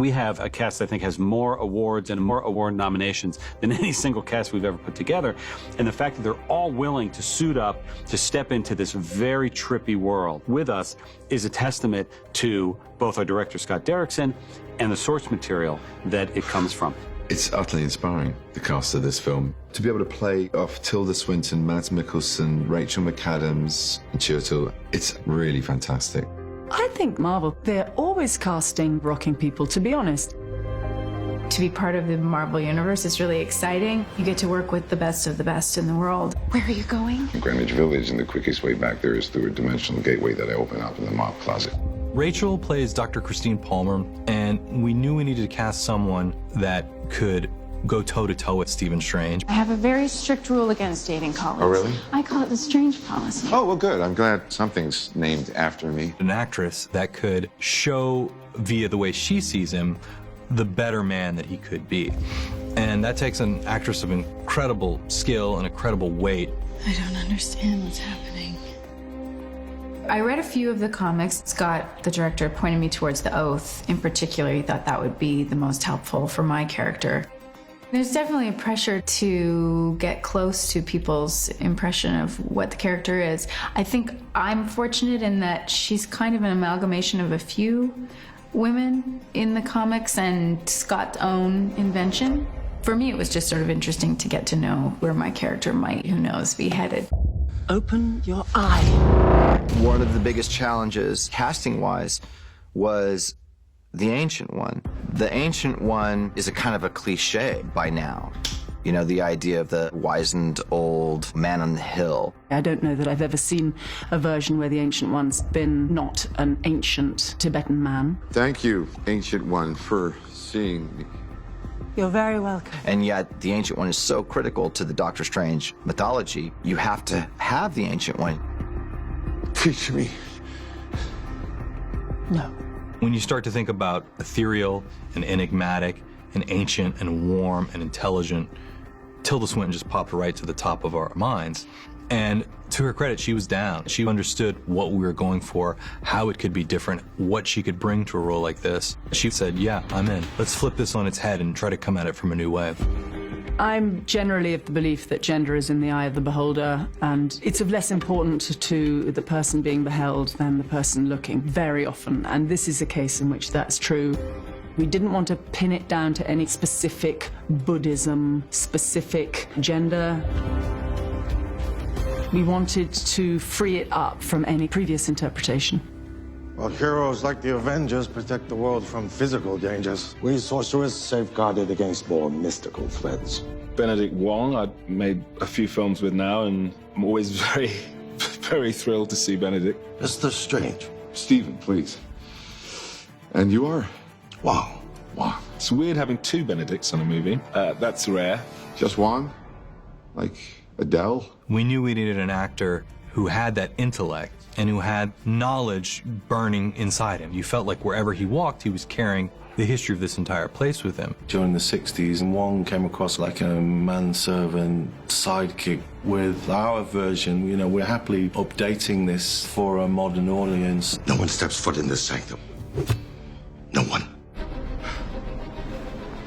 We have a cast I think has more awards and more award nominations than any single cast we've ever put together. And the fact that they're all willing to suit up, to step into this very trippy world with us is a testament to both our director, Scott Derrickson, and the source material that it comes from. It's utterly inspiring, the cast of this film. To be able to play off Tilda Swinton, Mads Mikkelsen, Rachel McAdams, and Chiwetel, it's really fantastic. I think Marvel, they're always casting rocking people, to be honest. To be part of the Marvel Universe is really exciting. You get to work with the best of the best in the world. Where are you going? Greenwich Village, and the quickest way back there is through a dimensional gateway that I open up in the mop closet. Rachel plays Dr. Christine Palmer, and we knew we needed to cast someone that could go toe-to-toe with Stephen Strange. I have a very strict rule against dating colleagues. Oh, really? I call it the Strange policy. Oh, well, good. I'm glad something's named after me. An actress that could show, via the way she sees him, the better man that he could be. And that takes an actress of incredible skill and incredible weight. I don't understand what's happening. I read a few of the comics. Scott, the director, pointed me towards The Oath. In particular, he thought that would be the most helpful for my character. There's definitely a pressure to get close to people's impression of what the character is. I think I'm fortunate in that she's kind of an amalgamation of a few women in the comics and Scott's own invention. For me, it was just sort of interesting to get to know where my character might, who knows, be headed. Open your eye. One of the biggest challenges, casting-wise, was the Ancient One. The Ancient One is a kind of a cliche by now. You know, the idea of the wizened old man on the hill. I don't know that I've ever seen a version where the Ancient One's been not an ancient Tibetan man. Thank you, Ancient One, for seeing me. You're very welcome. And yet, the Ancient One is so critical to the Doctor Strange mythology, you have to have the Ancient One. Teach me. No. When you start to think about ethereal and enigmatic and ancient and warm and intelligent, Tilda Swinton just popped right to the top of our minds. And to her credit, she was down. She understood what we were going for, how it could be different, what she could bring to a role like this. She said, yeah, I'm in. Let's flip this on its head and try to come at it from a new way. I'm generally of the belief that gender is in the eye of the beholder, and it's of less importance to the person being beheld than the person looking, very often. And this is a case in which that's true. We didn't want to pin it down to any specific Buddhism, specific gender. We wanted to free it up from any previous interpretation. Well, heroes like the Avengers protect the world from physical dangers. We sorcerers safeguard it against more mystical threats. Benedict Wong, I've made a few films with now, and I'm always very, very thrilled to see Benedict. Mr. Strange. Stephen, please. And you are? Wow. Wow. It's weird having two Benedicts on a movie. That's rare. Just one? Like Adele? We knew we needed an actor who had that intellect and who had knowledge burning inside him. You felt like wherever he walked, he was carrying the history of this entire place with him. During the 60s, Wong came across like a manservant sidekick. With our version, you know, we're happily updating this for a modern audience. No one steps foot in this sanctum. No one.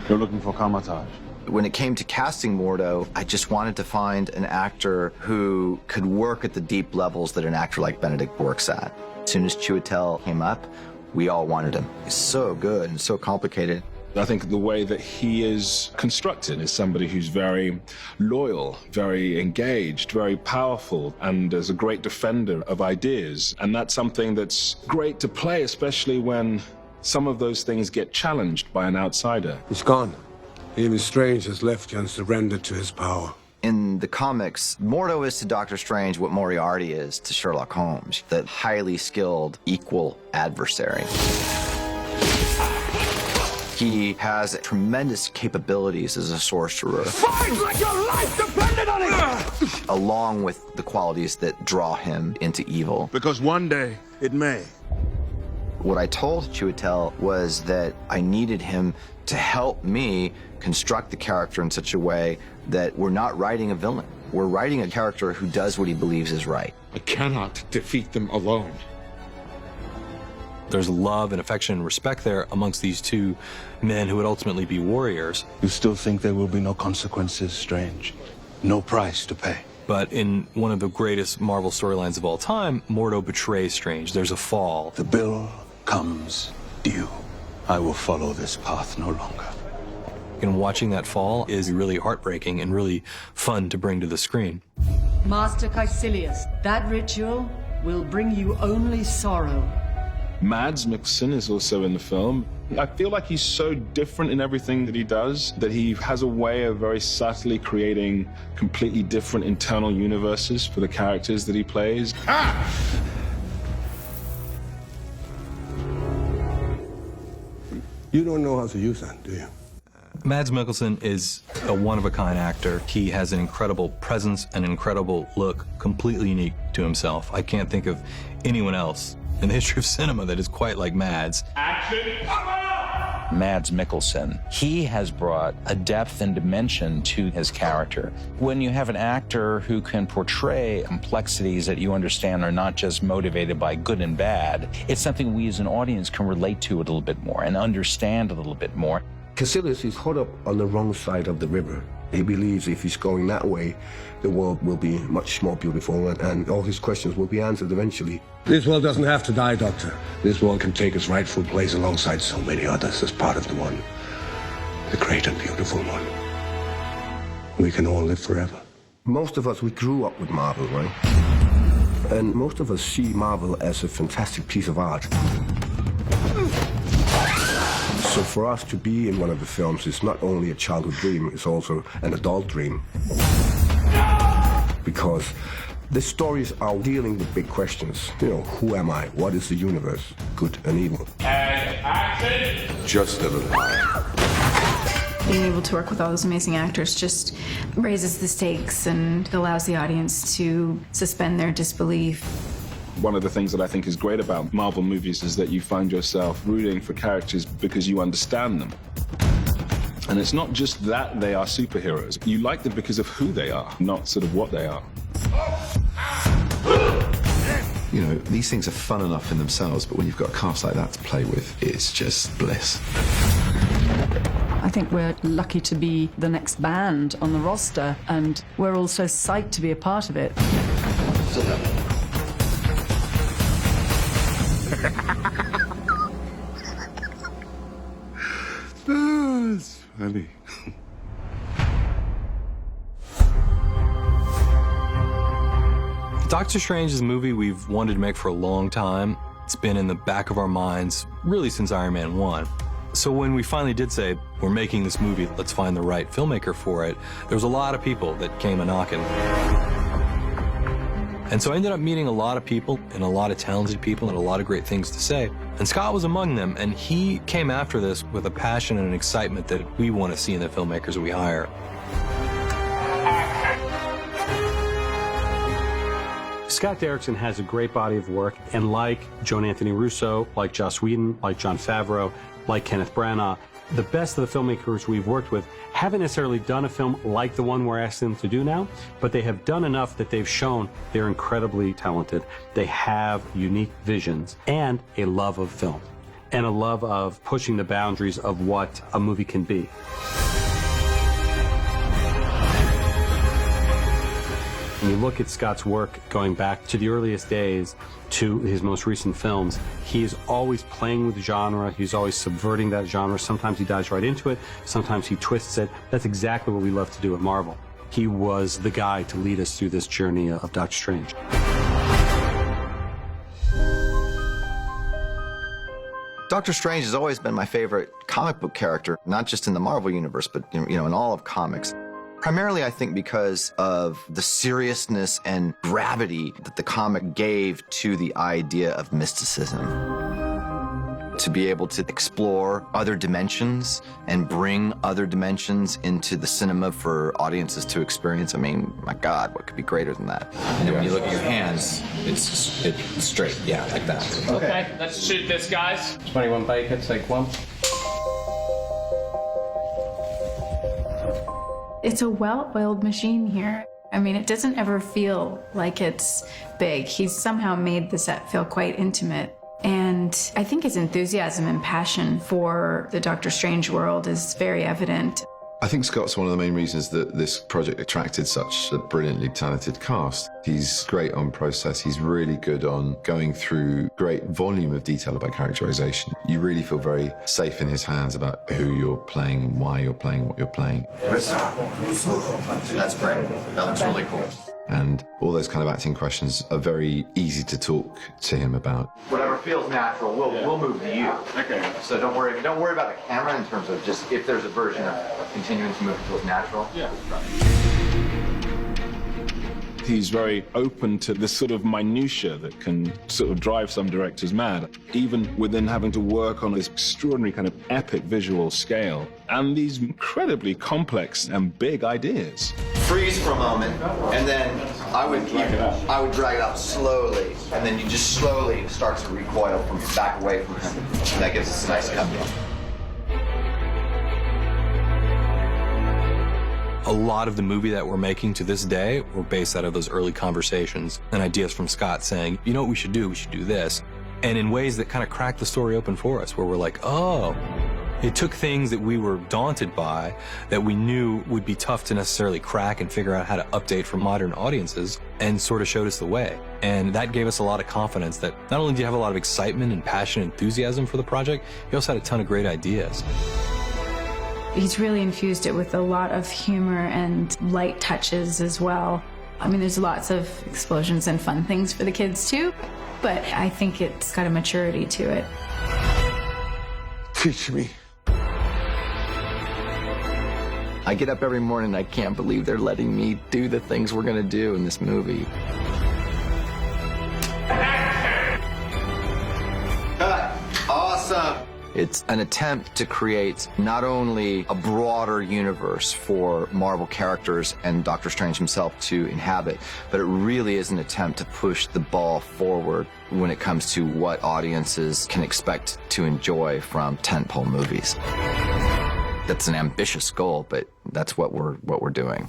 You're looking for Kamar-Taj. When it came to casting Mordo, I just wanted to find an actor who could work at the deep levels that an actor like Benedict works at. As soon as Chiwetel came up, we all wanted him. He's so good and so complicated. I think the way that he is constructed is somebody who's very loyal, very engaged, very powerful, and is a great defender of ideas. And that's something that's great to play, especially when some of those things get challenged by an outsider. He's gone. Even Strange has left you and surrendered to his power. In the comics, Mordo is to Doctor Strange what Moriarty is to Sherlock Holmes, that highly skilled, equal adversary. He has tremendous capabilities as a sorcerer. Fight like your life depended on it! Along with the qualities that draw him into evil. Because one day, it may. What I told Chiwetel was that I needed him to help me construct the character in such a way that we're not writing a villain. We're writing a character who does what he believes is right. I cannot defeat them alone. There's love and affection and respect there amongst these two men who would ultimately be warriors. You still think there will be no consequences, Strange? No price to pay? But in one of the greatest Marvel storylines of all time, Mordo betrays Strange. There's a fall. The bill comes due. I will follow this path no longer. And watching that fall is really heartbreaking and really fun to bring to the screen. Master Caecilius, that ritual will bring you only sorrow. Mads Mikkelsen is also in the film. I feel like he's so different in everything that he does that he has a way of very subtly creating completely different internal universes for the characters that he plays. You don't know how to use that, do you? Mads Mikkelsen is a one-of-a-kind actor. He has an incredible presence, an incredible look, completely unique to himself. I can't think of anyone else in the history of cinema that is quite like Mads. Mads Mikkelsen, he has brought a depth and dimension to his character. When you have an actor who can portray complexities that you understand are not just motivated by good and bad, it's something we as an audience can relate to a little bit more and understand a little bit more. Caecilius is caught up on the wrong side of the river. He believes if he's going that way, the world will be much more beautiful and all his questions will be answered eventually. This world doesn't have to die, Doctor. This world can take its rightful place alongside so many others as part of the one, the great and beautiful one. We can all live forever. Most of us, we grew up with Marvel, right? And most of us see Marvel as a fantastic piece of art. So for us to be in one of the films is not only a childhood dream, it's also an adult dream. Because the stories are dealing with big questions. You know, who am I? What is the universe? Good and evil. And action! Just a little higher. Being able to work with all those amazing actors just raises the stakes and allows the audience to suspend their disbelief. One of the things that I think is great about Marvel movies is that you find yourself rooting for characters because you understand them. And it's not just that they are superheroes. You like them because of who they are, not sort of what they are. You know, these things are fun enough in themselves, but when you've got a cast like that to play with, it's just bliss. I think we're lucky to be the next band on the roster, and we're also psyched to be a part of it. It's funny. Doctor Strange is a movie we've wanted to make for a long time. It's been in the back of our minds really since Iron Man 1. So when we finally did say, we're making this movie, let's find the right filmmaker for it, there was a lot of people that came a-knocking. And so I ended up meeting a lot of people and a lot of talented people and a lot of great things to say. And Scott was among them, and he came after this with a passion and an excitement that we want to see in the filmmakers we hire. Scott Derrickson has a great body of work, and like Joan Anthony Russo, like Joss Whedon, like Jon Favreau, like Kenneth Branagh, the best of the filmmakers we've worked with haven't necessarily done a film like the one we're asking them to do now, but they have done enough that they've shown they're incredibly talented. They have unique visions and a love of film and a love of pushing the boundaries of what a movie can be. When you look at Scott's work going back to the earliest days to his most recent films, he is always playing with genre. He's always subverting that genre. Sometimes he dives right into it. Sometimes he twists it. That's exactly what we love to do at Marvel. He was the guy to lead us through this journey of Doctor Strange. Doctor Strange has always been my favorite comic book character, not just in the Marvel universe, but in all of comics. Primarily, I think, because of the seriousness and gravity that the comic gave to the idea of mysticism. To be able to explore other dimensions and bring other dimensions into the cinema for audiences to experience. I mean, my God, what could be greater than that? And then when you look at your hands, it's straight, yeah, like that. Okay, let's shoot this, guys. 21 bacon, take one. It's a well-oiled machine here. I mean, it doesn't ever feel like it's big. He's somehow made the set feel quite intimate. And I think his enthusiasm and passion for the Doctor Strange world is very evident. I think Scott's one of the main reasons that this project attracted such a brilliantly talented cast. He's great on process. He's really good on going through great volume of detail about characterization. You really feel very safe in his hands about who you're playing, why you're playing, what you're playing. That's great. That looks really cool. And all those kind of acting questions are very easy to talk to him about. Whatever feels natural, we'll move to you. Okay. So don't worry about the camera in terms of just if there's a version of continuing to move that feels natural. Yeah. He's very open to this sort of minutia that can sort of drive some directors mad, even within having to work on this extraordinary kind of epic visual scale and these incredibly complex and big ideas. Freeze for a moment, and then I would drag it out slowly, and then you just slowly start to recoil from back away from him, and that gives us a nice cut. A lot of the movie that we're making to this day were based out of those early conversations and ideas from Scott saying, you know what we should do? We should do this. And in ways that kind of cracked the story open for us, where we're like, oh, it took things that we were daunted by, that we knew would be tough to necessarily crack and figure out how to update for modern audiences, and sort of showed us the way. And that gave us a lot of confidence that not only do you have a lot of excitement and passion and enthusiasm for the project, you also had a ton of great ideas. He's really infused it with a lot of humor and light touches as well. I mean, there's lots of explosions and fun things for the kids too, but I think it's got a maturity to it. Teach me. I get up every morning and I can't believe they're letting me do the things we're gonna do in this movie. Awesome! It's an attempt to create not only a broader universe for Marvel characters and Doctor Strange himself to inhabit, but it really is an attempt to push the ball forward when it comes to what audiences can expect to enjoy from tentpole movies. That's an ambitious goal, but that's what we're doing.